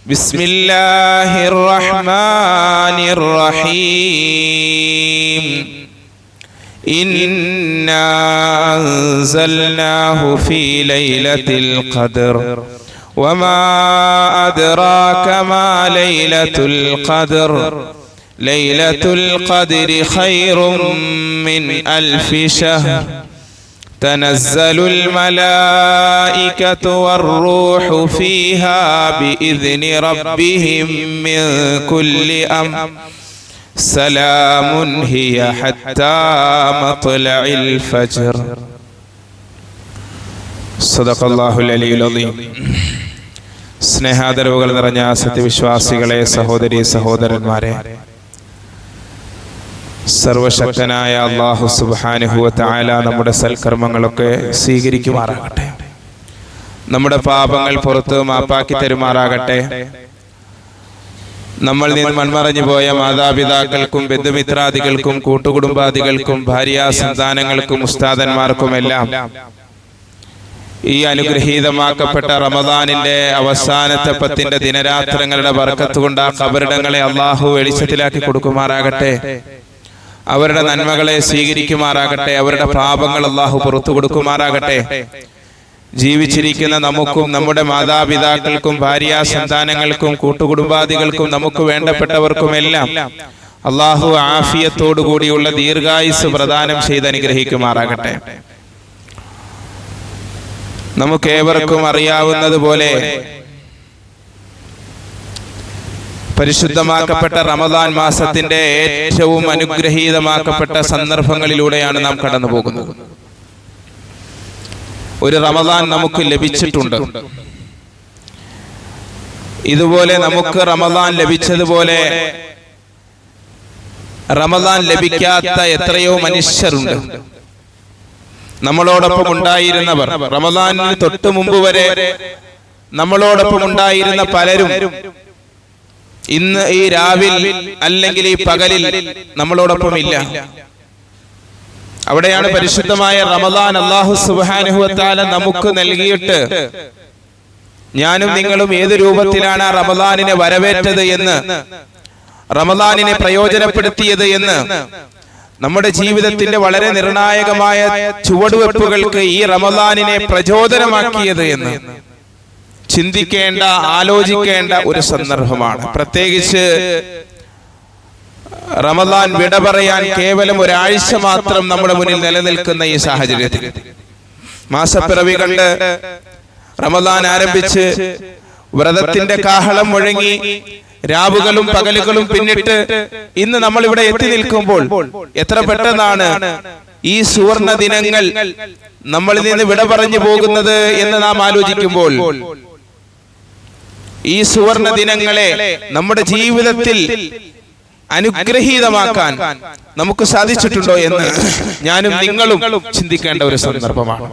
ബിസ്മില്ലാഹിർ റഹ്മാനിർ റഹീം. ഇന്നാ അൻസൽനാഹു ഫീ ലൈലത്തിൽ ഖദ്ർ വമാ അദ്റാക മാ ലൈലത്തുൽ ഖദ്ർ ലൈലത്തുൽ ഖദ്രി ഖൈറും മിൻ അൽഫി ശഹ്ർ തനസ്സലുൽ മലായികതു വർ-റൂഹു ഫീഹാ ബിഇذനി റബ്ബിഹിം മിൻ കുല്ലി അംർ സലാമുൻ ഹിയ ഹത്താ മത്ലഇൽ ഫജ്ർ. സദഖല്ലാഹുൽ അലിയുൽ അദീം. സ്നേഹാദരവുകൾ നിറഞ്ഞ സത്യവിശ്വാസികളെ, സഹോദരീ സഹോദരന്മാരെ, സർവശക്തനായ അല്ലാഹു സുബ്ഹാനഹു വ തആല നമ്മുടെ സൽക്കർമ്മങ്ങളൊക്കെ സ്വീകരിക്കുമാറാകട്ടെ. നമ്മുടെ പാപങ്ങൾ പുറത്ത് മാപ്പാക്കി തരുമാറാകട്ടെ. നമ്മൾ നിന്ന് മൺമറഞ്ഞു പോയ മാതാപിതാക്കൾക്കും ബന്ധുമിത്രാദികൾക്കും കൂട്ടുകുടുംബാദികൾക്കും ഭാര്യാ സന്താനങ്ങൾക്കും ഉസ്താദന്മാർക്കുമെല്ലാം ഈ അനുഗ്രഹീതമാക്കപ്പെട്ട റമദാനിന്റെ അവസാനത്തെ 10 ദിനരാത്രങ്ങളുടെ ബർക്കത്ത് കൊണ്ട് ആ ഖബറിടങ്ങളെ അല്ലാഹു വെളിച്ചത്തിലാക്കി കൊടുക്കുമാറാകട്ടെ. അവരുടെ നന്മകളെ സ്വീകരിക്കുമാറാകട്ടെ. അവരുടെ പാപങ്ങൾ അല്ലാഹു പുറത്തു കൊടുക്കുമാറാകട്ടെ. ജീവിച്ചിരിക്കുന്ന നമുക്കും നമ്മുടെ മാതാപിതാക്കൾക്കും ഭാര്യാ സന്താനങ്ങൾക്കും കൂട്ടുകുടുംബാദികൾക്കും നമുക്ക് വേണ്ടപ്പെട്ടവർക്കുമെല്ലാം അല്ലാഹു ആഫിയത്തോടു കൂടിയുള്ള ദീർഘായുസ് പ്രദാനം ചെയ്ത് അനുഗ്രഹിക്കുമാറാകട്ടെ. നമുക്കേവർക്കും അറിയാവുന്നതുപോലെ പരിശുദ്ധമാക്കപ്പെട്ട റമദാൻ മാസത്തിന്റെ ഏറ്റവും അനുഗ്രഹീതമാക്കപ്പെട്ട സന്ദർഭങ്ങളിലൂടെയാണ് നാം കടന്നു പോകുന്നത്. ഒരു റമദാൻ നമുക്ക് ലഭിച്ചിട്ടുണ്ട്. ഇതുപോലെ നമുക്ക് റമദാൻ ലഭിച്ചതുപോലെ റമദാൻ ലഭിക്കാത്ത എത്രയോ മനുഷ്യരുണ്ട്. നമ്മളോടൊപ്പം ഉണ്ടായിരുന്നവർ, റമദാനിന് തൊട്ട് മുമ്പ് വരെ നമ്മളോടൊപ്പം ഉണ്ടായിരുന്ന പലരും ഇന്ന് ഈ രാവിൽ അല്ലെങ്കിൽ ഈ പകലിൽ നമ്മളോടൊപ്പം ഇല്ല. അവിടെയാണ് പരിശുദ്ധമായ റമദാൻ അല്ലാഹു സുബ്ഹാനഹു വ തആല നമുക്ക് നൽകിയിട്ട് ഞാനും നിങ്ങളും ഏത് രൂപത്തിലാണ് ആ റമദാനിനെ വരവേറ്റത് എന്ന്, റമദാനിനെ പ്രയോജനപ്പെടുത്തിയത് എന്ന്, നമ്മുടെ ജീവിതത്തിന്റെ വളരെ നിർണായകമായ ചുവടുവെപ്പുകൾക്ക് ഈ റമദാനിനെ പ്രചോദനമാക്കിയത് എന്ന് ചിന്തിക്കേണ്ട, ആലോചിക്കേണ്ട ഒരു സന്ദർഭമാണ്. പ്രത്യേകിച്ച് റമദാൻ വിട പറയാൻ കേവലം ഒരാഴ്ച മാത്രം നമ്മുടെ മുന്നിൽ നിലനിൽക്കുന്ന ഈ സാഹചര്യത്തിൽ മാസപ്പിറവി കണ്ട് റമദാൻ ആരംഭിച്ച് വ്രതത്തിന്റെ കാഹളം മുഴങ്ങി രാവുകളും പകലുകളും പിന്നിട്ട് ഇന്ന് നമ്മൾ ഇവിടെ എത്തി നിൽക്കുമ്പോൾ എത്ര പെട്ടെന്നാണ് ഈ സുവർണ ദിനങ്ങൾ നമ്മളിൽ നിന്ന് വിട പറഞ്ഞു പോകുന്നത് എന്ന് നാം ആലോചിക്കുമ്പോൾ, ഈ സുവർണ ദിനങ്ങളെ നമ്മുടെ ജീവിതത്തിൽ അനുഗ്രഹീതമാക്കാൻ നമുക്ക് സാധിച്ചിട്ടുണ്ടോ എന്ന് ഞാനും നിങ്ങളും ചിന്തിക്കേണ്ട ഒരു സന്ദർഭമാണ്.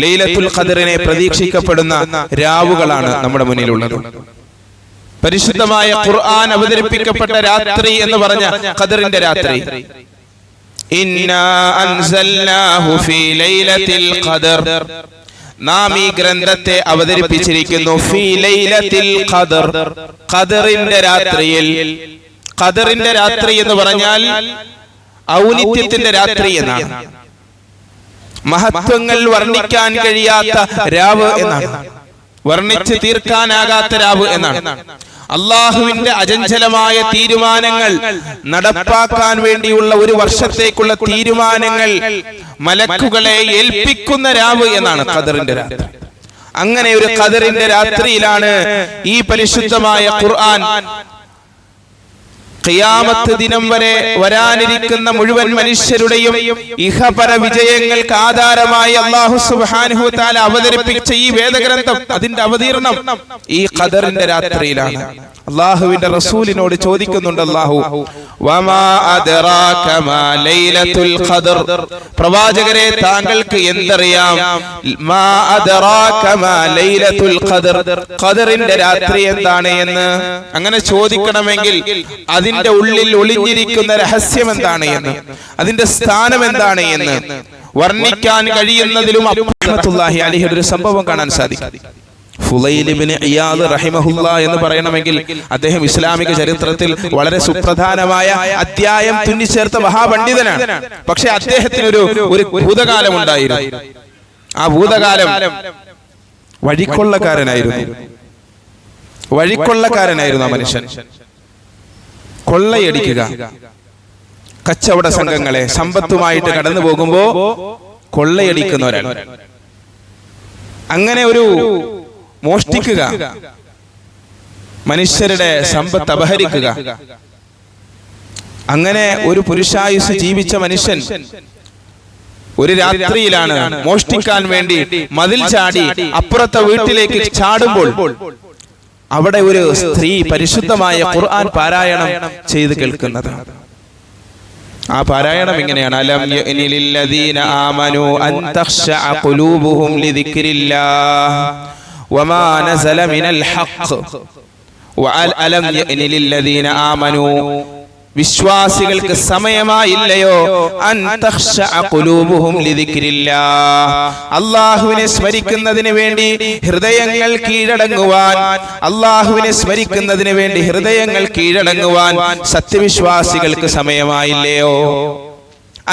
ലൈലത്തുൽ ഖദ്റിനെ പ്രതീക്ഷിക്കപ്പെടുന്ന രാവുകളാണ് നമ്മുടെ മുന്നിലുള്ളത്. പരിശുദ്ധമായ ഖുർആൻ അവതരിപ്പിക്കപ്പെട്ട രാത്രി എന്ന് പറഞ്ഞ ഖദ്റിന്റെ രാത്രി, ഇന്നാ അൻസൽനാഹു ഫീ ലൈലത്തിൽ ഖദ്ർ, നാം ഈ ഗ്രന്ഥത്തെ അവതരിപ്പിച്ചിരിക്കുന്നു ഫീ ലൈലത്തിൽ ഖദ്ർ, ഖദ്റിന്റെ രാത്രിയിൽ. ഖദ്റിന്റെ രാത്രി എന്ന് പറഞ്ഞാൽ ഔന്നിത്യത്തിന്റെ രാത്രി എന്നാണ്. മഹത്വങ്ങൾ വർണ്ണിക്കാൻ കഴിയാത്ത രാവ് എന്നാണ്, വർണ്ണിച്ച് തീർക്കാനാകാത്ത രാവ് എന്നാണ്. അള്ളാഹുവിന്റെ അചഞ്ചലമായ തീരുമാനങ്ങൾ നടപ്പാക്കാൻ വേണ്ടിയുള്ള ഒരു വർഷത്തേക്കുള്ള തീരുമാനങ്ങൾ മലക്കുകളെ ഏൽപ്പിക്കുന്ന രാവ് എന്നാണ് ഖദറിന്റെ രാത്രി. അങ്ങനെ ഒരു ഖദറിന്റെ രാത്രിയിലാണ് ഈ പരിശുദ്ധമായ ഖുർആൻ ഖിയാമത്ത് ദിനം വരെ വരാനിരിക്കുന്ന മുഴുവൻ മനുഷ്യരുടെയും ഇഹപര വിജയങ്ങൾക്ക് ആധാരമായി അല്ലാഹു സുബ്ഹാനഹു വ തആല അവതരിപ്പിച്ച ഈ വേദഗ്രന്ഥം, അതിന്റെ അവതീർണം ഈ ഖദറിന്റെ രാത്രിയിലാണ്. അല്ലാഹുവിന്റെ റസൂലിനോട് ചോദിക്കുന്നുണ്ട് അല്ലാഹു, വമാ അദ്റാക മാ ലൈലത്തുൽ ഖദ്ർ, പ്രവാചകരെ താങ്കൾക്ക് എന്തറിയാം? മാ അദ്റാക മാ ലൈലത്തുൽ ഖദ്ർ, ഖദറിന്റെ രാത്രി എന്താണ് എന്ന് അങ്ങനെ ചോദിക്കണമെങ്കിൽ അതിന്റെ ഉള്ളിൽ ഒളിഞ്ഞിരിക്കുന്ന രഹസ്യം എന്താണ് എന്ന്, അതിന്റെ സ്ഥാനം എന്താണ് എന്ന് വർണ്ണിക്കാൻ കഴിയുന്നതിലും റഹ്മത്തുള്ളാഹി അലൈഹി ഒരു സംഭവം കാണാൻ സാധിക്കും. ഫുളൈൽ ഇബ്നു ഇയാദ് റഹിമഹുല്ലാ എന്ന് പറയണമെങ്കിൽ അദ്ദേഹം ഇസ്ലാമിക ചരിത്രത്തിൽ വളരെ സുപ്രധാനമായ അധ്യായം തുന്നിച്ചേർത്ത മഹാപണ്ഡിതനാണ്. പക്ഷെ അദ്ദേഹത്തിന് ഒരു ഭൂതകാലം ഉണ്ടായിരുന്നു. ആ ഭൂതകാലം വഴിക്കൊള്ളക്കാരനായിരുന്നു ആ മനുഷ്യൻ. കൊള്ളയടിക്കുക, കച്ചവട സംഘങ്ങളെ സമ്പത്തുമായിട്ട് കടന്നു പോകുമ്പോ കൊള്ളയടിക്കുന്നവരാൾ. അങ്ങനെ ഒരു മോഷ്ടിക്കുക, മനുഷ്യരുടെ സമ്പത്ത് അപഹരിക്കുക. അങ്ങനെ ഒരു പുരുഷായുസ് ജീവിച്ച മനുഷ്യൻ ഒരു രാത്രിയിലാണ് മോഷ്ടിക്കാൻ വേണ്ടി മതിൽ ചാടി അപ്പുറത്തെ വീട്ടിലേക്ക് ചാടുമ്പോൾ അവിടെ ഒരു സ്ത്രീ പരിശുദ്ധമായ ഖുർആൻ പാരായണം ചെയ്ത് കേൾക്കുന്നത്. ആ പാരായണം ഇങ്ങനെയാണ്: അലം യഅനി ലില്ലദീന ആമനൂ അൻ തഖ്ശഅ ഖുലൂബുഹും ലിദിക്രില്ലാഹ് വമാ നസല മിനൽ ഹഖ് വഅലം യഅനി ലില്ലദീന ആമനൂ, വിശ്വാസികൾക്ക് സമയമായില്ലയോ അൻ തഖ്ശഅ ഖുലൂബുഹും ലിദിക്രില്ലാഹ്, അല്ലാഹുവിനെ സ്മരിക്കുന്നതിന് വേണ്ടി ഹൃദയങ്ങൾ കീഴടങ്ങുവാൻ, അല്ലാഹുവിനെ സ്മരിക്കുന്നതിന് വേണ്ടി ഹൃദയങ്ങൾ കീഴടങ്ങുവാൻ സത്യവിശ്വാസികൾക്ക് സമയമായില്ലയോ?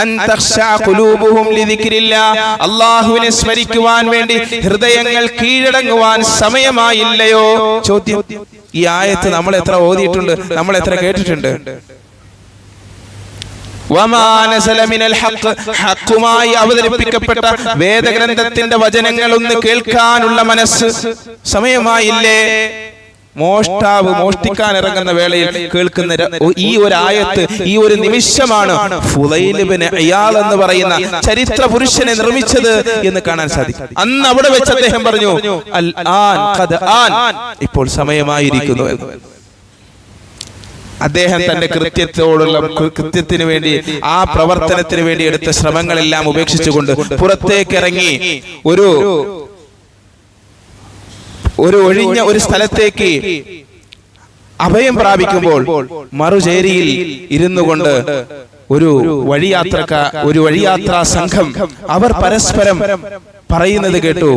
അൻ തഖ്ശഅ ഖുലൂബുഹും ലിദിക്രില്ലാഹ്, അല്ലാഹുവിനെ സ്മരിക്കുവാൻ വേണ്ടി ഹൃദയങ്ങൾ കീഴടങ്ങുവാൻ സമയമായില്ലയോ? ചോദ്യം. ഈ ആയത്ത് നമ്മൾ എത്ര ഓതിയിട്ടുണ്ട്, നമ്മൾ എത്ര കേട്ടിട്ടുണ്ട്? ഹഖുമായി അവതരിപ്പിക്കപ്പെട്ട വേദഗ്രന്ഥത്തിന്റെ വചനങ്ങൾ ഒന്ന് കേൾക്കാനുള്ള മനസ്സ് സമയമായില്ലേ? മോഷ്ടാവ് മോഷ്ടിക്കാൻ ഇറങ്ങുന്ന വേളയിൽ കേൾക്കുന്ന ഈ ഒരു ആയത്ത്, ഈ ഒരു നിമിഷമാണ് ഫുളൈൽ ഇബ്നു ഇയാദ് എന്ന് പറയുന്ന ചരിത്ര പുരുഷനെ നിർമ്മിച്ചത് എന്ന് കാണാൻ സാധിക്കും. അന്ന് അവിടെ വെച്ച് അദ്ദേഹം പറഞ്ഞു, അൽ ആൻ ഖദ് ആൻ, ഇപ്പോൾ സമയമായിരിക്കുന്നു എന്ന്. അദ്ദേഹം തന്റെ കൃത്യത്തിന് വേണ്ടി, ആ പ്രവർത്തനത്തിന് വേണ്ടി എടുത്ത ശ്രമങ്ങളെല്ലാം ഉപേക്ഷിച്ചുകൊണ്ട് പുറത്തേക്ക് ഇറങ്ങി ഒരു ഒഴിഞ്ഞ ഒരു സ്ഥലത്തേക്ക് അഭയം പ്രാപിക്കുമ്പോൾ മറുചേരിയിൽ ഇരുന്നു കൊണ്ട് ഒരു വഴിയാത്രാ സംഘം അവർ പരസ്പരം പറയുന്നത് കേട്ടു: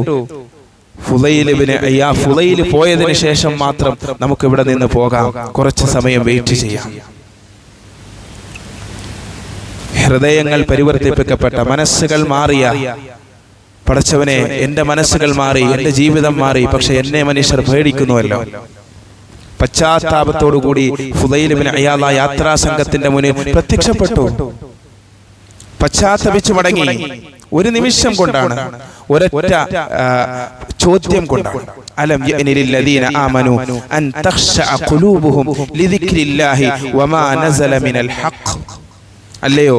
ഫുളൈൽ പോയതിനു ശേഷം മാത്രം നമുക്ക് ഇവിടെ നിന്ന് പോകാം, കുറച്ച് സമയം വെയിറ്റ് ചെയ്യാം. ഹൃദയങ്ങൾ പരിവർത്തിപ്പിക്കപ്പെട്ട, മനസ്സുകൾ മാറിയ പടച്ചവനെ, എന്റെ മനസ്സുകൾ മാറി, എന്റെ ജീവിതം മാറി, പക്ഷെ എന്നെ മനുഷ്യർ പേടിക്കുന്നുവല്ലോ. പശ്ചാത്താപത്തോടുകൂടി ഫുളൈൽ ഇബ്നു ഇയാദ് യാത്രാ സംഘത്തിന്റെ മുന്നിൽ പ്രത്യക്ഷപ്പെട്ടു. പശ്ചാത്തപിച്ചു മടങ്ങി. ഒരു നിമിഷം കൊണ്ടാണ്, ഒരൊറ്റ ചോദ്യം കൊണ്ടാണ്. അലം യഅനി ലില്ലദീന ആമനൂ അൻ തഖ്ശഅ ഖുലൂബുഹും ലിദിക്രില്ലാഹി വമാ നസല മിനൽ ഹഖ്. അല്ലയോ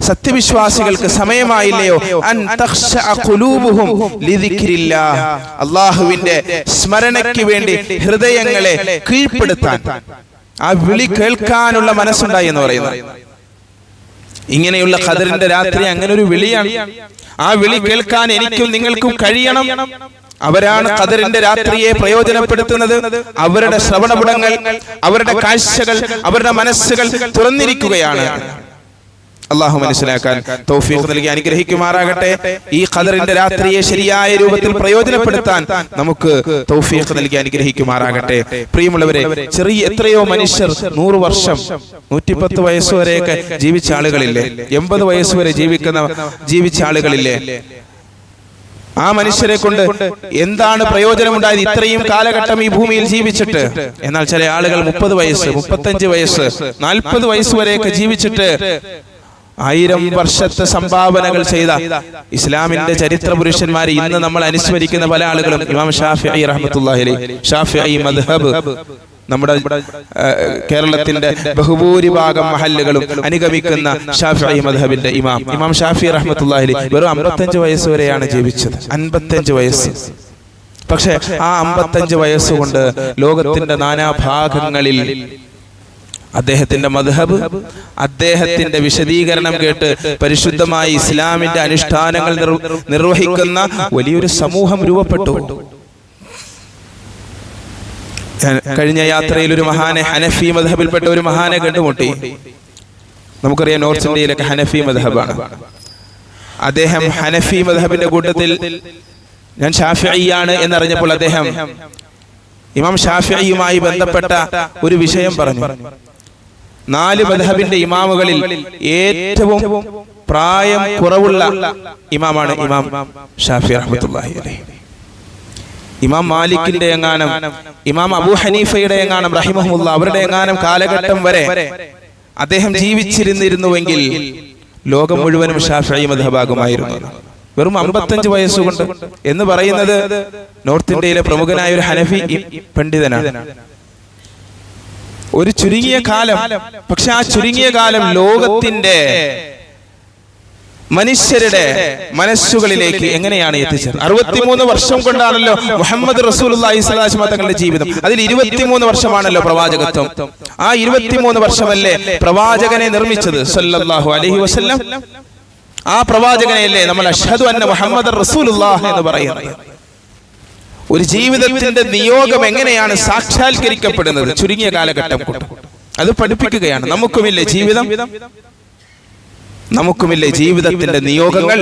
സത്യവിശ്വാസികൾക്ക് സമയമായില്ലയോ അൻ തഖ്ശഅ ഖുലൂബുഹും ലിദിക്രില്ലാഹ്, അല്ലാഹുവിന്റെ സ്മരണയ്ക്ക് വേണ്ടി ഹൃദയങ്ങളെ കീഴ്പ്പെടുത്താൻ, ആ വിളി കേൾക്കാനുള്ള മനസ്സുണ്ടായി എന്ന് പറയുന്നത്. ഇങ്ങനെയുള്ള ഖദറിന്റെ രാത്രി അങ്ങനെ ഒരു വിളിയാണ്. ആ വിളി കേൾക്കാൻ എനിക്കും നിങ്ങൾക്കും കഴിയണം. അവരാണ് ഖദറിന്റെ രാത്രിയെ പ്രയോജനപ്പെടുത്തുന്നത്. അവരുടെ ശ്രവണപുടങ്ങൾ, അവരുടെ കാഴ്ചകൾ, അവരുടെ മനസ്സുകൾ തുറന്നിരിക്കുകയാണ്. അല്ലാഹു മനസ്സിലാക്കാൻ തൗഫീഖ് നൽകി അനുഗ്രഹിക്കുമാറാകട്ടെ. ഈ ഖദറിന്റെ രാത്രിയെ ശരിയായ രൂപത്തിൽ പ്രയോജനപ്പെടുത്താൻ നമുക്ക് തൗഫീഖ് നൽകി അനുഗ്രഹിക്കുമാറാകട്ടെ. പ്രിയമുള്ളവരെ, എത്രയോ മനുഷ്യർ 100 വർഷം 110 വയസ്സുവരെയൊക്കെ ജീവിച്ച ആളുകളില്ലേ, 80 വയസ്സുവരെ ജീവിച്ച ആളുകളില്ലേ? ആ മനുഷ്യരെ കൊണ്ട് എന്താണ് പ്രയോജനമുണ്ടായത് ഇത്രയും കാലഘട്ടം ഈ ഭൂമിയിൽ ജീവിച്ചിട്ട്? എന്നാൽ ചില ആളുകൾ 30 വയസ്സ്, 35 വയസ്സ്, 40 വയസ്സുവരെയൊക്കെ ജീവിച്ചിട്ട് 1000 വർഷത്തെ സംഭാവനകൾ ചെയ്ത ഇസ്ലാമിന്റെ ചരിത്ര പുരുഷന്മാരെ ഇന്ന് നമ്മൾ അനുസ്മരിക്കുന്ന പല ആളുകളും ഇമാം ഷാഫിഈ റഹ്മത്തുള്ളാഹി അലൈഹി, ഷാഫിഈ മദ്ഹബ്, നമ്മുടെ കേരളത്തിന്റെ ബഹുഭൂരിഭാഗം മഹല്ലുകളും അനുഗമിക്കുന്ന ഷാഫിഈ മദ്ഹബിന്റെ ഇമാം ഷാഫിഈ റഹ്മത്തുള്ളാഹി അലൈഹി വെറും 55 വയസ്സ് വരെയാണ് ജീവിച്ചത്. 55 വയസ്സ്. പക്ഷെ ആ 55 വയസ്സുകൊണ്ട് ലോകത്തിന്റെ നാനാഭാഗങ്ങളിൽ അദ്ദേഹത്തിന്റെ മദ്ഹബ്, അദ്ദേഹത്തിന്റെ വിശദീകരണം കേട്ട് പരിശുദ്ധമായ ഇസ്ലാമിന്റെ അനുഷ്ഠാനങ്ങൾ നിർവഹിക്കുന്ന വലിയൊരു സമൂഹം രൂപപ്പെട്ടു. കഴിഞ്ഞ യാത്രയിൽ ഒരു മഹാനെ, ഹനഫി മദ്ഹബിൽപ്പെട്ട ഒരു മഹാനെ കണ്ടുമുട്ടി. നമുക്കറിയാം നോർത്ത് ഇന്ത്യയിലൊക്കെ ഹനഫി മദ്ഹബാണ്. അദ്ദേഹം ഹനഫി മദ്ഹബിന്റെ കൂട്ടത്തിൽ ഞാൻ ഷാഫിഈയാണ് എന്നറിഞ്ഞപ്പോൾ അദ്ദേഹം ഇമാം ഷാഫിഈയുമായി ബന്ധപ്പെട്ട ഒരു വിഷയം പറഞ്ഞു. 4 മദ്ഹബിന്റെ ഇമാമുകളിൽ ഏറ്റവും പ്രായം കുറവുള്ള ഇമാമാണ് ഇമാം ഷാഫിഈ റഹ്മത്തുള്ളാഹി അലൈഹി. ഇമാം മാലിക്കിന്റെ എങ്ങാനും ഇമാം അബൂ ഹനീഫയുടെ എങ്ങാനും റഹിമഹുല്ലാഹ് അവരുടെ എങ്ങാനും കാലഘട്ടം വരെ അദ്ദേഹം ജീവിച്ചിരുന്നിരുന്നുവെങ്കിൽ ലോകം മുഴുവനും ഷാഫിഈ മദ്ഹബാകുമായിരുന്നു. വെറും 55 വയസ്സുകൊണ്ട് എന്ന് പറയുന്നത് നോർത്ത് ഇന്ത്യയിലെ പ്രമുഖനായ ഒരു ഹനഫി പണ്ഡിതനാണ്. ഒരു ചുരുങ്ങിയ കാലം, പക്ഷെ ആ ചുരുങ്ങിയ കാലം ലോകത്തിന്റെ മനുഷ്യരുടെ മനസ്സുകളിലേക്ക് എങ്ങനെയാണ് എത്തിച്ചത്? 63 വർഷം കൊണ്ടാണല്ലോ മുഹമ്മദ് റസൂലുള്ളാഹി സ്വല്ലല്ലാഹു അലൈഹി വസല്ലം തങ്ങളുടെ ജീവിതം. അതിൽ 23 വർഷമാണല്ലോ പ്രവാചകത്വം. ആ 23 വർഷമല്ലേ പ്രവാചകനെ നിർമ്മിച്ചത് സല്ലല്ലാഹു അലൈഹി വസല്ലം. ആ പ്രവാചകനെയല്ലേ നമ്മൾ അഷ്ഹദു അന്ന മുഹമ്മദർ റസൂലുള്ളാഹി എന്ന് പറയുന്നത്. ഒരു ജീവിതത്തിന്റെ നിയോഗം എങ്ങനെയാണ് സാക്ഷാത്കരിക്കപ്പെടുന്നത്? ചുരുങ്ങിയ കാലഘട്ടം കൊണ്ട്. അത് പഠിപ്പിക്കുകയാണ്. നമുക്കുമില്ലേ ജീവിതം? നമുക്കുമില്ലേ ജീവിതത്തിന്റെ നിയോഗങ്ങൾ?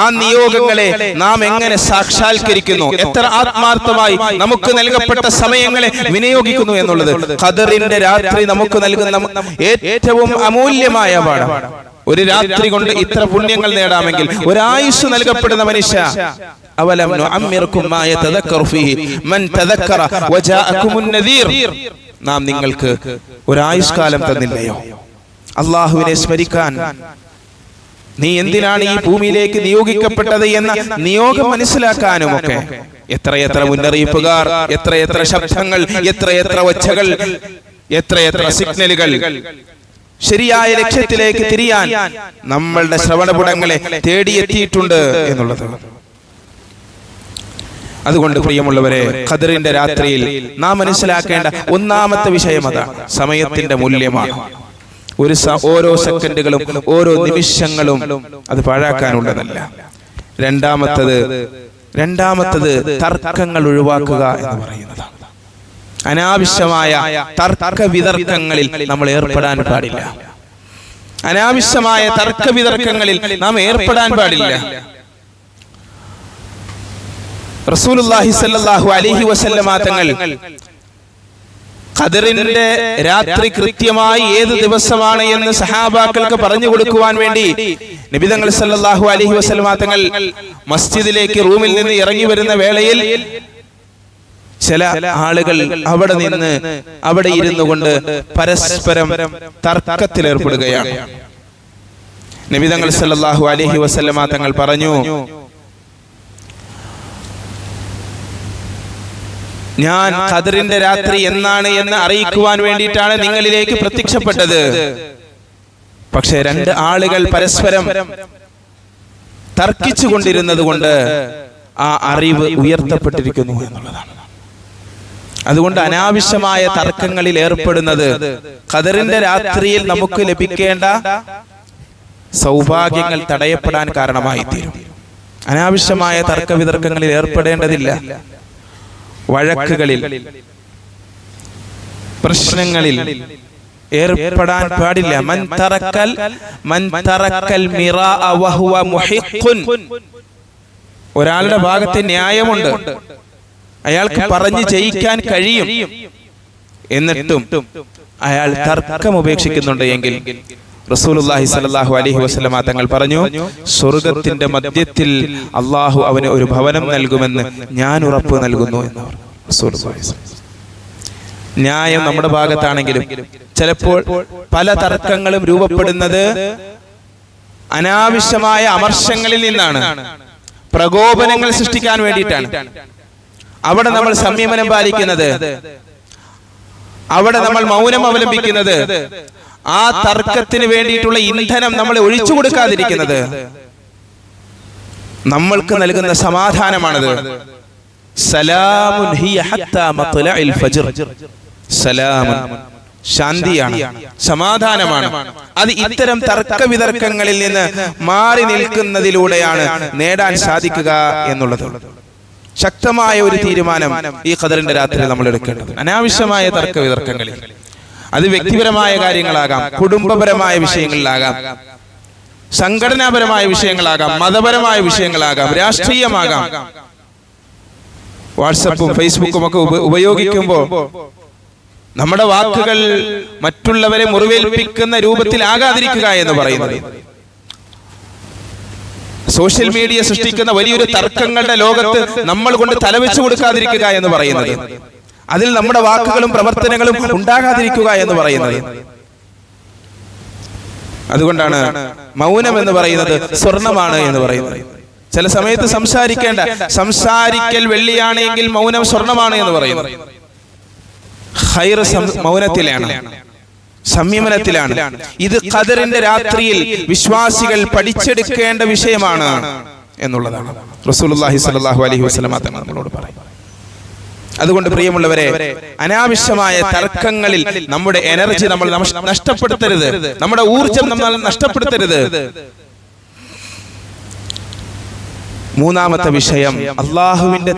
ആ നിയോഗങ്ങളെ നാം എങ്ങനെ സാക്ഷാത്കരിക്കുന്നു? എത്ര ആത്മാർത്ഥമായി നമുക്ക് നൽകപ്പെട്ട സമയങ്ങളെ വിനിയോഗിക്കുന്നു എന്നുള്ളത് ഖദറിന്റെ രാത്രി നമുക്ക് നൽകുന്ന ഏറ്റവും അമൂല്യമായ പാഠമാണ്. ഒരു രാത്രി കൊണ്ട് ഇത്ര പുണ്യങ്ങൾ നേടാമെങ്കിൽ ഒരായുസ് നൽകപ്പെടുന്ന മനുഷ്യ, അവലം നുഅമ്മിർകും മാ യതദക്കറു ഫീഹി മൻ തദക്കറ വജാഅകുമുൻ നദീർ, നാം നിങ്ങൾക്ക് ഒരായുസ് കാലം തന്നില്ലയോ? അല്ലാഹുവിനെ സ്മരിക്കാൻ നീ എന്തിനാണ് ഈ ഭൂമിയിലേക്ക് നിയോഗിക്കപ്പെട്ടത് എന്ന നിയോഗം മനസ്സിലാക്കാനും ഒക്കെ എത്രയെത്ര മുന്നറിയിപ്പുകാർ, എത്രയെത്ര ശബ്ദങ്ങൾ, എത്രയെത്ര ഒച്ചകൾ, എത്രയെത്ര സിഗ്നലുകൾ ശരിയായ ലക്ഷ്യത്തിലേക്ക് തിരിയാൻ നമ്മളുടെ ശ്രവണപുടങ്ങളെ തേടിയെത്തിയിട്ടുണ്ട് എന്നുള്ളത്. അതുകൊണ്ട് പ്രിയമുള്ളവരെ, ഖദറിന്റെ രാത്രിയിൽ നാം മനസ്സിലാക്കേണ്ട ഒന്നാമത്തെ വിഷയം അതാണ്, സമയത്തിന്റെ മൂല്യമാണ്. ഓരോ സെക്കൻഡുകളും ഓരോ നിമിഷങ്ങളും അത് പാഴാക്കാനുള്ളതല്ല. രണ്ടാമത്തത് തർക്കങ്ങൾ ഒഴിവാക്കുക എന്ന് പറയുന്നതാണ്. അനാവശ്യമായ തർക്ക വിതർക്കങ്ങളിൽ നമ്മൾ ഏർപ്പെടാൻ പാടില്ല. അനാവശ്യമായ തർക്ക വിതർക്കങ്ങളിൽ നാം ഏർപ്പെടാൻ പാടില്ല. റസൂലുള്ളാഹി സ്വല്ലല്ലാഹു അലൈഹി വസല്ലമ തങ്ങൾ ഖദറിന്റെ രാത്രി കൃത്യമായി ഏത് ദിവസമാണ് എന്ന് സഹാബാക്കൾക്ക് പറഞ്ഞു കൊടുക്കുവാൻ വേണ്ടി നബി തങ്ങൾ സല്ലല്ലാഹു അലൈഹി വസല്ലമ തങ്ങൾ മസ്ജിദിലേക്ക് റൂമിൽ നിന്ന് ഇറങ്ങി വരുന്ന വേളയിൽ ചില ആളുകൾ അവിടെ ഇരുന്നു കൊണ്ട് പരസ്പരം തർക്കത്തിൽ ഏർപ്പെടുകയാണ്. നബി തങ്ങൾ സല്ലല്ലാഹു അലൈഹി വസല്ലമ തങ്ങൾ പറഞ്ഞു, ഞാൻ ഖദറിന്റെ രാത്രി എന്നാണ് എന്ന് അറിയിക്കുവാൻ വേണ്ടിയിട്ടാണ് നിങ്ങളിലേക്ക് പ്രത്യക്ഷപ്പെട്ടത്. പക്ഷേ 2 ആളുകൾ പരസ്പരം തർക്കിച്ചു കൊണ്ടിരുന്നത് കൊണ്ട് ആ അറിവ് ഉയർത്തപ്പെട്ടിരിക്കുന്നു എന്നുള്ളതാണ്. അതുകൊണ്ട് അനാവശ്യമായ തർക്കങ്ങളിൽ ഏർപ്പെടുന്നത് ഖദറിന്റെ രാത്രിയിൽ നമുക്ക് ലഭിക്കേണ്ട സൗഭാഗ്യങ്ങൾ തടയപ്പെടാൻ കാരണമായി തീരും. അനാവശ്യമായ തർക്ക വിതർക്കങ്ങളിൽ ഏർപ്പെടേണ്ടതില്ല. വഴക്കുകളിൽ, പ്രശ്നങ്ങളിൽ ഏർപ്പെടാൻ പാടില്ല. മൻ തറക്കൽ മിറാഅ വഹുവ മുഹിഖുൻ, ഒരാളുടെ ഭാഗത്ത് ന്യായമുണ്ട്, അയാൾക്ക് പറഞ്ഞു ജയിക്കാൻ കഴിയും, എന്നിട്ടും അയാൾ തർക്കം ഉപേക്ഷിക്കുന്നുണ്ട് എങ്കിൽ റസൂലുള്ളാഹി സ്വല്ലല്ലാഹു അലൈഹി വസല്ലമ തങ്ങൾ പറഞ്ഞു, സ്വർഗ്ഗത്തിന്റെ മധ്യത്തിൽ അല്ലാഹു അവന് ഒരു ഭവനം നൽകുമെന്ന് ഞാൻ ഉറപ്പ് നൽകുന്നു എന്ന് റസൂലുള്ളാഹി. ന്യായം നമ്മുടെ ഭാഗത്താണെങ്കിലും ചിലപ്പോൾ പല തർക്കങ്ങളും രൂപപ്പെടുന്നത് അനാവശ്യമായ അമർഷങ്ങളിൽ നിന്നാണ്, പ്രകോപനങ്ങൾ സൃഷ്ടിക്കാൻ വേണ്ടിയിട്ടാണ്. അവിടെ നമ്മൾ സംയമനം പാലിക്കുന്നത്, അവിടെ നമ്മൾ മൗനം അവലംബിക്കുന്നത്, ആ തർക്കത്തിന് വേണ്ടിയിട്ടുള്ള ഇന്ധനം നമ്മളെ ഒഴിച്ചു കൊടുക്കാതിരിക്കുന്നത് നമ്മൾക്ക് നൽകുന്ന സമാധാനമാണത്. സലാമുൻ ഹിയ ഹത്താ മത്ലഇൽ ഫജ്ർ, സലാമുൻ ശാന്തിയാണ്, സമാധാനമാണ്. അത് ഇത്തരം തർക്ക വിതർക്കങ്ങളിൽ നിന്ന് മാറി നിൽക്കുന്നതിലൂടെയാണ് നേടാൻ സാധിക്കുക എന്നുള്ളത്. ശക്തമായ ഒരു തീരുമാനം ഈ ഖദറിന്റെ രാത്രി നമ്മൾ എടുക്കേണ്ടത്. അനാവശ്യമായ തർക്ക വിതർക്കങ്ങളിൽ, അത് വ്യക്തിപരമായ കാര്യങ്ങളാകാം, കുടുംബപരമായ വിഷയങ്ങളിലാകാം, സംഘടനാപരമായ വിഷയങ്ങളാകാം, മതപരമായ വിഷയങ്ങളാകാം, രാഷ്ട്രീയമാകാം. വാട്സപ്പും ഫേസ്ബുക്കും ഒക്കെ ഉപയോഗിക്കുമ്പോൾ നമ്മുടെ വാക്കുകൾ മറ്റുള്ളവരെ മുറിവേൽപ്പിക്കുന്ന രൂപത്തിലാകാതിരിക്കുക എന്ന് പറയുന്നത്. സോഷ്യൽ മീഡിയ സൃഷ്ടിക്കുന്ന വലിയൊരു തർക്കങ്ങളുടെ ലോകത്ത് നമ്മൾ കൊണ്ട് തലവെച്ചു കൊടുക്കാതിരിക്കുക എന്ന് പറയുന്നത്, അതിൽ നമ്മുടെ വാക്കുകളും പ്രവർത്തനങ്ങളും ഉണ്ടാകാതിരിക്കുക എന്ന് പറയുന്നത്. അതുകൊണ്ടാണ് മൗനം എന്ന് പറയുന്നത് സ്വർണമാണ് എന്ന് പറയുന്നത്. ചില സമയത്ത് സംസാരിക്കൽ വെള്ളിയാണെങ്കിൽ മൗനം സ്വർണമാണ് എന്ന് പറയുന്നത്. ഖൈർ മൗനത്തിലാണ്, സംയമനത്തിലാണ്. ഇത് ഖദറിന്റെ രാത്രിയിൽ വിശ്വാസികൾ പഠിച്ചെടുക്കേണ്ട വിഷയമാണ് എന്നുള്ളതാണ് റസൂലുള്ളാഹി സ്വല്ലല്ലാഹു അലൈഹി വസല്ലം തങ്ങൾ നമ്മളോട് പറയുന്നത്. അതുകൊണ്ട് പ്രിയമുള്ളവരെ, അനാവശ്യമായ തർക്കങ്ങളിൽ നമ്മുടെ എനർജി നമ്മൾ നഷ്ടപ്പെടുത്തരുത്, നമ്മുടെ ഊർജം നമ്മൾ നഷ്ടപ്പെടുത്തരുത്. മൂന്നാമത്തെ വിഷയം, അള്ളാഹുവിന്റെ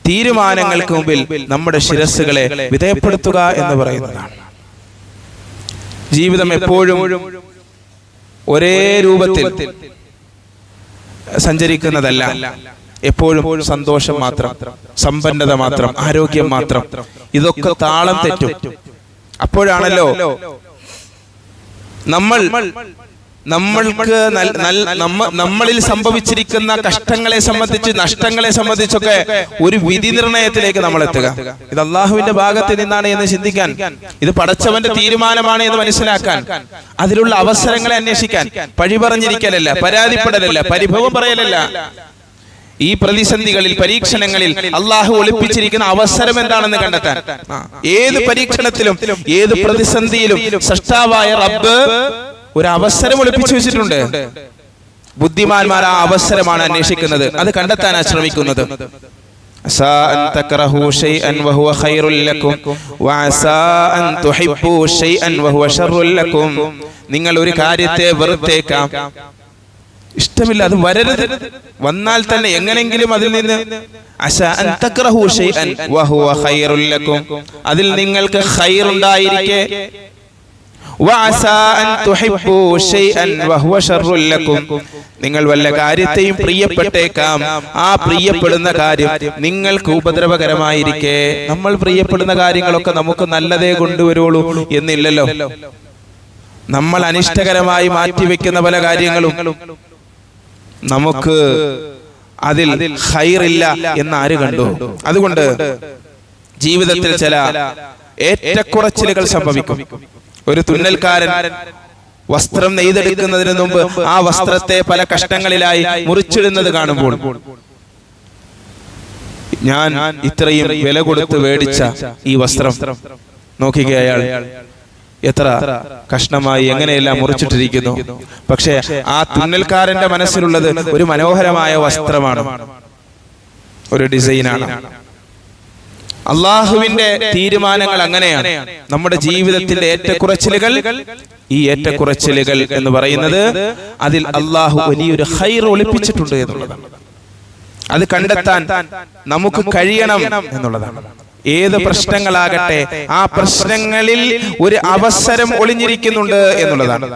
തീരുമാനങ്ങൾക്ക് മുമ്പിൽ നമ്മുടെ ശിരസ്സുകളെ വിധേയപ്പെടുത്തുക എന്ന് പറയുന്നതാണ്. ജീവിതം എപ്പോഴും ഒരേ രൂപത്തിൽ സഞ്ചരിക്കുന്നതല്ല. എപ്പോഴും സന്തോഷം മാത്രം, സമ്പന്നത മാത്രം, ആരോഗ്യം മാത്രം, ഇതൊക്കെ താളം തെറ്റും. അപ്പോഴാണല്ലോ നമ്മളിൽ സംഭവിച്ചിരിക്കുന്ന കഷ്ടങ്ങളെ സംബന്ധിച്ച്, നഷ്ടങ്ങളെ സംബന്ധിച്ചൊക്കെ ഒരു വിധി നിർണയത്തിലേക്ക് നമ്മൾ എത്തുക. ഇത് അള്ളാഹുവിന്റെ ഭാഗത്ത് നിന്നാണ് എന്ന് ചിന്തിക്കാൻ, ഇത് പടച്ചവന്റെ തീരുമാനമാണ് എന്ന് മനസ്സിലാക്കാൻ, അതിലുള്ള അവസരങ്ങളെ അന്വേഷിക്കാൻ, പഴി പറഞ്ഞിരിക്കലല്ല, പരാതിപ്പെടലല്ല, പരിഭവം പറയലല്ല. ഈ പ്രതിസന്ധികളിൽ, പരീക്ഷണങ്ങളിൽ അള്ളാഹു ഒളിപ്പിച്ചിരിക്കുന്ന അവസരം എന്താണെന്ന് കണ്ടെത്താൻ. ഏത് പരീക്ഷണത്തിലും, ഏത് പ്രതിസന്ധിയിലും സൃഷ്ടാവായ റബ്ബ് ഒരു അവസരം ഒളിപ്പിച്ചു വെച്ചിട്ടുണ്ട്. ബുദ്ധിമാന്മാർ ആ അവസരമാണ് അന്വേഷിക്കുന്നത്, അത് കണ്ടെത്താനാണ് ശ്രമിക്കുന്നത്. നിങ്ങൾ ഒരു കാര്യത്തെ വെറുത്തേക്കാം, ഇഷ്ടമില്ല, അത് വരരുത്. വന്നാൽ തന്നെ എങ്ങനെങ്കിലും അതിൽ നിന്ന് അതിൽ നിങ്ങൾക്ക് ഖൈർ ഉണ്ടായിരിക്കെ, നിങ്ങൾ വല്ല കാര്യത്തെയും പ്രിയപ്പെട്ടേക്കാം, ആ പ്രിയപ്പെടുന്ന കാര്യം നിങ്ങൾക്ക് ഉപദ്രവകരമായിരിക്കെ. നമ്മൾ പ്രിയപ്പെടുന്ന കാര്യങ്ങളൊക്കെ നമുക്ക് നല്ലതേ കൊണ്ടുവരുള്ളൂ എന്നില്ലല്ലോ. നമ്മൾ അനിഷ്ടകരമായി മാറ്റിവെക്കുന്ന പല കാര്യങ്ങളും നമുക്ക് അതിൽ ഖൈറില്ല എന്ന് ആര് കണ്ടു? അതുകൊണ്ട് ജീവിതത്തിൽ ചില ഏറ്റക്കുറച്ചിലുകൾ സംഭവിക്കും. ഒരു തുന്നൽക്കാരൻ വസ്ത്രം നെയ്തെടുക്കുന്നതിന് മുമ്പ് ആ വസ്ത്രത്തെ പല കഷ്ടങ്ങളിലായി മുറിച്ചിടുന്നത് കാണുമ്പോൾ, ഞാൻ ഇത്രയും വില കൊടുത്ത് മേടിച്ച ഈ വസ്ത്രം നോക്കിക്കുക, അയാൾ എത്ര കഷ്ണമായി എങ്ങനെയെല്ലാം മുറിച്ചിട്ടിരിക്കുന്നു. പക്ഷെ ആ തുന്നൽക്കാരന്റെ മനസ്സിലുള്ളത് ഒരു മനോഹരമായ വസ്ത്രമാണ്, ഒരു ഡിസൈനാണ്. അള്ളാഹുവിന്റെ തീരുമാനങ്ങൾ അങ്ങനെയാണ്. നമ്മുടെ ജീവിതത്തിന്റെ ഏറ്റക്കുറച്ചിലുകൾ, ഈ ഏറ്റക്കുറച്ചിലുകൾ എന്ന് പറയുന്നത് അതിൽ അള്ളാഹു വലിയൊരു ഖൈർ ഒളിപ്പിച്ചിട്ടുണ്ട് എന്നുള്ളതാണ്. അത് കണ്ടെത്താൻ നമുക്ക് കഴിയണം എന്നുള്ളതാണ്. ഏത് പ്രശ്നങ്ങളാകട്ടെ, ആ പ്രശ്നങ്ങളിൽ ഒരു അവസരം ഒളിഞ്ഞിരിക്കുന്നുണ്ട് എന്നുള്ളതാണ്.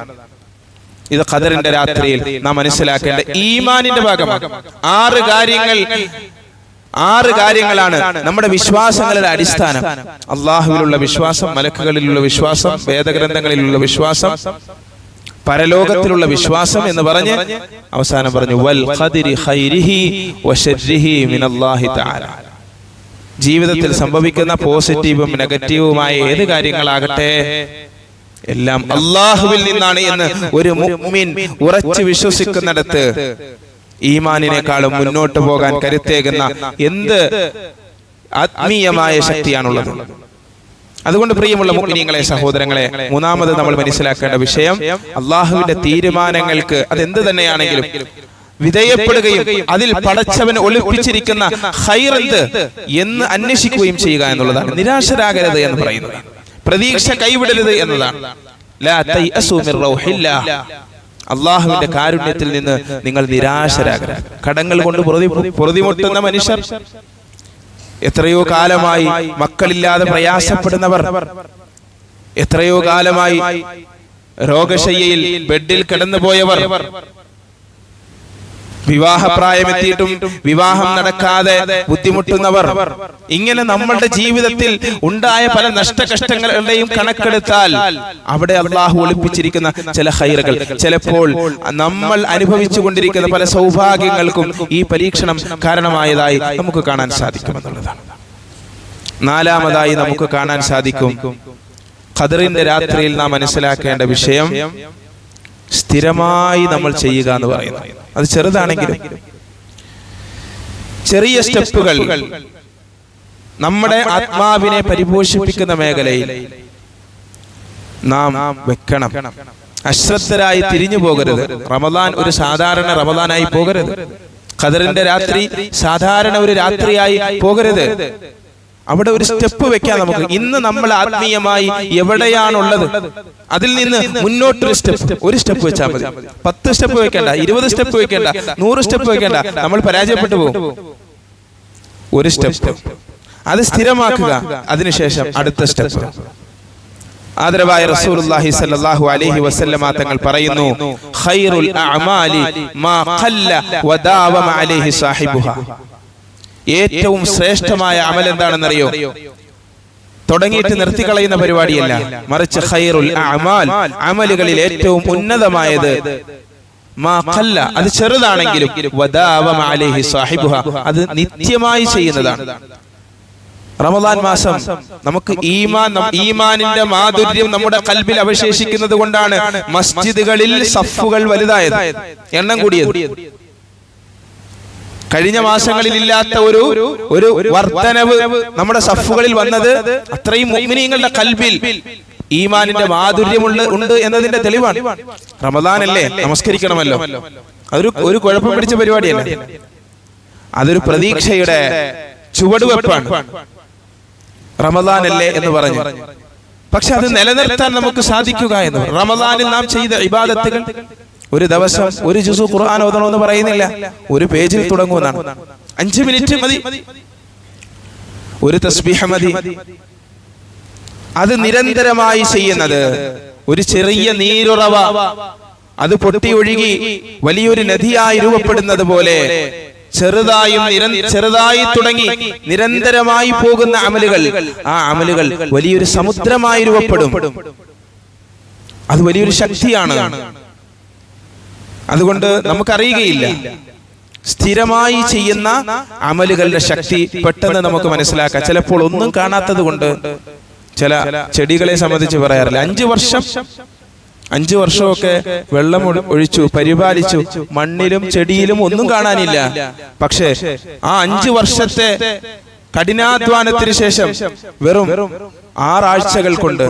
ഇത് ഖദറിന്റെ രാത്രിയിൽ നാം മനസ്സിലാക്കേണ്ട ഈമാനിന്റെ ഭാഗമാണ്. ആറ് കാര്യങ്ങളാണ് നമ്മുടെ വിശ്വാസങ്ങളുടെ അടിസ്ഥാനം. അള്ളാഹുവിലുള്ള വിശ്വാസം, മലക്കുകളിലുള്ള വിശ്വാസം, വേദഗ്രന്ഥങ്ങളിലുള്ള വിശ്വാസം, പരലോകത്തിലുള്ള വിശ്വാസം എന്ന് പറഞ്ഞ് അവസാനം പറഞ്ഞു വൽ ഖദരി ഖൈരിഹി വശർരിഹി മിനല്ലാഹി തആല. ജീവിതത്തിൽ സംഭവിക്കുന്ന പോസിറ്റീവും നെഗറ്റീവുമായ ഏത് കാര്യങ്ങളാകട്ടെ എല്ലാം അള്ളാഹുവിൽ നിന്നാണ് എന്ന് ഒരു മുഅ്മിൻ ഉറച്ചു വിശ്വസിക്കുന്നിടത്ത് ഈമാനിനേക്കാളും മുന്നോട്ട് പോകാൻ കരുത്തേകുന്ന എന്ത് ആത്മീയമായ ശക്തിയാണുള്ളത്. അതുകൊണ്ട് പ്രിയമുള്ള മുഅ്മിനീങ്ങളെ, സഹോദരങ്ങളെ, മൂന്നാമത് നമ്മൾ മനസ്സിലാക്കേണ്ട വിഷയം, അള്ളാഹുവിന്റെ തീരുമാനങ്ങൾക്ക് അതെന്ത് തന്നെയാണെങ്കിലും വിധേയപ്പെടുകയും അതിൽ പടച്ചവൻ ഒളിപ്പിച്ചിരിക്കുന്ന ഖൈർ എന്ത് എന്ന് അന്വേഷിക്കുകയും ചെയ്യുക എന്നുള്ളതാണ്. നിരാശരാകരുത് എന്ന് പറയുന്നത്, പ്രതീക്ഷ കൈവിടരുത് എന്നതാണ്. ലാ തൈഅസു മിർ റൗഹില്ലാഹ്, അള്ളാഹുവിന്റെ കാരുണ്യത്തിൽ നിന്ന് നിങ്ങൾ നിരാശരാകരുത്. കടങ്ങൾ കൊണ്ട് പൊറുതിമുട്ടുന്ന മനുഷ്യർ, എത്രയോ കാലമായി മക്കളില്ലാതെ പ്രയാസപ്പെടുന്നവർ, എത്രയോ കാലമായി രോഗശയ്യയിൽ ബെഡിൽ കിടന്നുപോയവർ, വിവാഹപ്രായമെത്തിയിട്ടും വിവാഹം നടക്കാതെ ബുദ്ധിമുട്ടുന്നവർ, ഇങ്ങനെ നമ്മളുടെ ജീവിതത്തിൽ ഉണ്ടായ പല നഷ്ടകഷ്ടങ്ങളുടെയും കണക്കെടുത്താൽ അവിടെ അള്ളാഹു ഒളിപ്പിച്ചിരിക്കുന്ന ചില ഖൈറുകൾ, ചിലപ്പോൾ നമ്മൾ അനുഭവിച്ചുകൊണ്ടിരിക്കുന്ന പല സൗഭാഗ്യങ്ങൾക്കും ഈ പരീക്ഷണം കാരണമായതായി നമുക്ക് കാണാൻ സാധിക്കുമെന്നുള്ളതാണ്. നാലാമതായി നമുക്ക് കാണാൻ സാധിക്കും, ഖദറിന്റെ രാത്രിയിൽ നാം മനസ്സിലാക്കേണ്ട വിഷയം സ്ഥിരമായി നമ്മൾ ചെയ്യുക എന്ന് പറയുന്നത്. അത് ചെറുതാണെങ്കിലും ചെറിയ സ്റ്റെപ്പുകൾ നമ്മുടെ ആത്മാവിനെ പരിപോഷിപ്പിക്കുന്ന മേഖലയിൽ നാം വെക്കണം. അശ്രദ്ധരായി തിരിഞ്ഞു പോകരുത്. റമദാൻ ഒരു സാധാരണ റമദാനായി പോകരുത്. ഖദറിന്റെ രാത്രി സാധാരണ ഒരു രാത്രിയായി പോകരുത്. അവിടെ ഒരു സ്റ്റെപ്പ് വെക്കാൻ നമുക്ക്. ഇന്ന് നമ്മൾ ആത്മീയമായി എവിടെയാണുള്ളത് അതിൽ നിന്ന് മുന്നോട്ടൊരു സ്റ്റെപ്പ്, ഒരു സ്റ്റെപ്പ് വെച്ചാൽ മതി. 10 സ്റ്റെപ്പ് വെക്കേണ്ട, 20 സ്റ്റെപ്പ് വെക്കേണ്ട, 100 സ്റ്റെപ്പ് വെക്കേണ്ട. നമ്മൾ പരാജയപ്പെട്ടു പോകും. ഒരു സ്റ്റെപ്പ് അത് സ്ഥിരമാക്കുക. അതിനുശേഷം അടുത്ത സ്റ്റെപ്പ്. ആദരവായ റസൂലുള്ളാഹി സ്വല്ലല്ലാഹു അലൈഹി വസല്ലമ തങ്ങൾ പറയുന്നു, ഖൈറുൽ അഅമാലി മാ ഖല്ല വദാവമ അലൈഹി സാഹിബുഹാ. ഏറ്റവും ശ്രേഷ്ഠമായ അമൽ എന്താണെന്നറിയോ? തുടങ്ങിയിട്ട് നിർത്തിക്കളയുന്ന പരിപാടിയല്ല, മറിച്ച് ഖൈറുൽ അഅമാൽ, അമലുകളിൽ ഏറ്റവും ഉന്നതമായത് മാ ഖല്ല, അത് ചെറുതാണെങ്കിലും വദാവമ അലൈഹി സാഹിബുഹാ, അത് നിത്യമായി ചെയ്യുന്നതാണ്. റമദാൻ മാസം നമുക്ക് ഈമാനിന്റെ മാധുര്യം നമ്മുടെ ഖൽബിൽ അവശേഷിക്കുന്നത് കൊണ്ടാണ് മസ്ജിദുകളിൽ സഫുകൾ വലുതായത്, എണ്ണം കൂടിയത്. കഴിഞ്ഞ മാസങ്ങളിൽ ഇല്ലാത്ത ഒരു വർധനവ് നമ്മുടെ സഫുകളിൽ വന്നത് അത്രയും മുഅ്മിനീങ്ങളുടെ ഖൽബിൽ ഈമാനിന്റെ മാധുര്യമുണ്ട് എന്നതിന്റെ തെളിവാണ്. റമദാനല്ലേ, നമസ്കരിക്കണമല്ലോ. അതൊരു കുഴപ്പം പിടിച്ച പരിപാടിയല്ല, അതൊരു പ്രതീക്ഷയുടെ ചുവടുവെപ്പാണ്. റമദാനല്ലേ എന്ന് പറഞ്ഞു, പക്ഷെ അത് നിലനിർത്താൻ നമുക്ക് സാധിക്കുക എന്ന്. റമദാനിൽ നാം ചെയ്ത ഇബാദത്തുകൾ, ഒരു ദിവസം ഒരു ജുസു ഖുർആൻ ഓതണമെന്ന് പറയുന്നില്ല, ഒരു പേജിൽ തുടങ്ങുന്നതാണ്. 5 മിനിറ്റ് മതി, ഒരു തസ്ബീഹ് മതി. അത് നിരന്തരമായി ചെയ്യുന്നത് ഒരു ചെറിയ നീരുറവ, അത് പൊട്ടി ഒഴുകി വലിയൊരു നദിയായി രൂപപ്പെടുന്നത് പോലെ ചെറുതായി തുടങ്ങി നിരന്തരമായി പോകുന്ന അമലുകൾ, ആ അമലുകൾ വലിയൊരു സമുദ്രമായി രൂപപ്പെടും. അത് വലിയൊരു ശക്തിയാണ്. അതുകൊണ്ട് നമുക്കറിയുകയില്ല, സ്ഥിരമായി ചെയ്യുന്ന അമലുകളുടെ ശക്തി പെട്ടെന്ന് നമുക്ക് മനസ്സിലാക്കാം. ചിലപ്പോൾ ഒന്നും കാണാത്തത് കൊണ്ട് ചില ചെടികളെ സംബന്ധിച്ച് പറയാറില്ല, 5 വർഷമൊക്കെ വെള്ളം ഒഴിച്ചു, പരിപാലിച്ചു, മണ്ണിലും ചെടിയിലും ഒന്നും കാണാനില്ല. പക്ഷേ ആ 5 വർഷത്തെ കഠിനാധ്വാനത്തിന് ശേഷം വെറും 6 ആഴ്ചകൾ കൊണ്ട്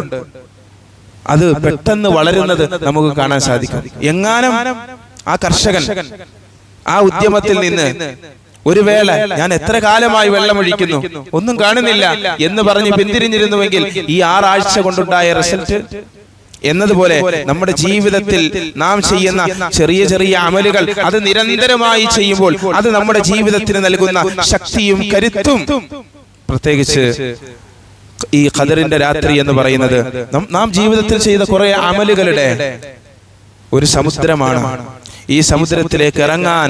അത് പെട്ടെന്ന് വളരുന്നത് നമുക്ക് കാണാൻ സാധിക്കും. എങ്ങാനും ആ കർഷകൻ ആ ഉദ്യമത്തിൽ നിന്ന് ഒരു വേള ഞാൻ എത്ര കാലമായി വെള്ളമൊഴിക്കുന്നു, ഒന്നും കാണുന്നില്ല എന്ന് പറഞ്ഞ് പിന്തിരിഞ്ഞിരുന്നുവെങ്കിൽ ഈ 6 ആഴ്ച കൊണ്ടുണ്ടായ റിസൾട്ട് എന്നതുപോലെ നമ്മുടെ ജീവിതത്തിൽ നാം ചെയ്യുന്ന ചെറിയ ചെറിയ അമലുകൾ, അത് നിരന്തരമായി ചെയ്യുമ്പോൾ അത് നമ്മുടെ ജീവിതത്തിന് നൽകുന്ന ശക്തിയും കരുത്തും, പ്രത്യേകിച്ച് ഈ ഖദറിന്റെ രാത്രി എന്ന് പറയുന്നത് നാം ജീവിതത്തിൽ ചെയ്ത കുറെ അമലുകളുടെ ഒരു സമുദ്രമാണ്. ഈ സമുദ്രത്തിലേക്ക് ഇറങ്ങാൻ,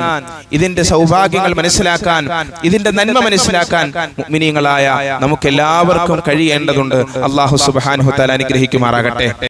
ഇതിന്റെ സൗഭാഗ്യങ്ങൾ മനസ്സിലാക്കാൻ, ഇതിന്റെ നന്മ മനസ്സിലാക്കാൻ മുഅ്മിനീങ്ങളായ നമുക്കെല്ലാവർക്കും കഴിയേണ്ടതുണ്ട്. അല്ലാഹു സുബ്ഹാനഹു വ തആല അനുഗ്രഹിക്കുമാറാകട്ടെ.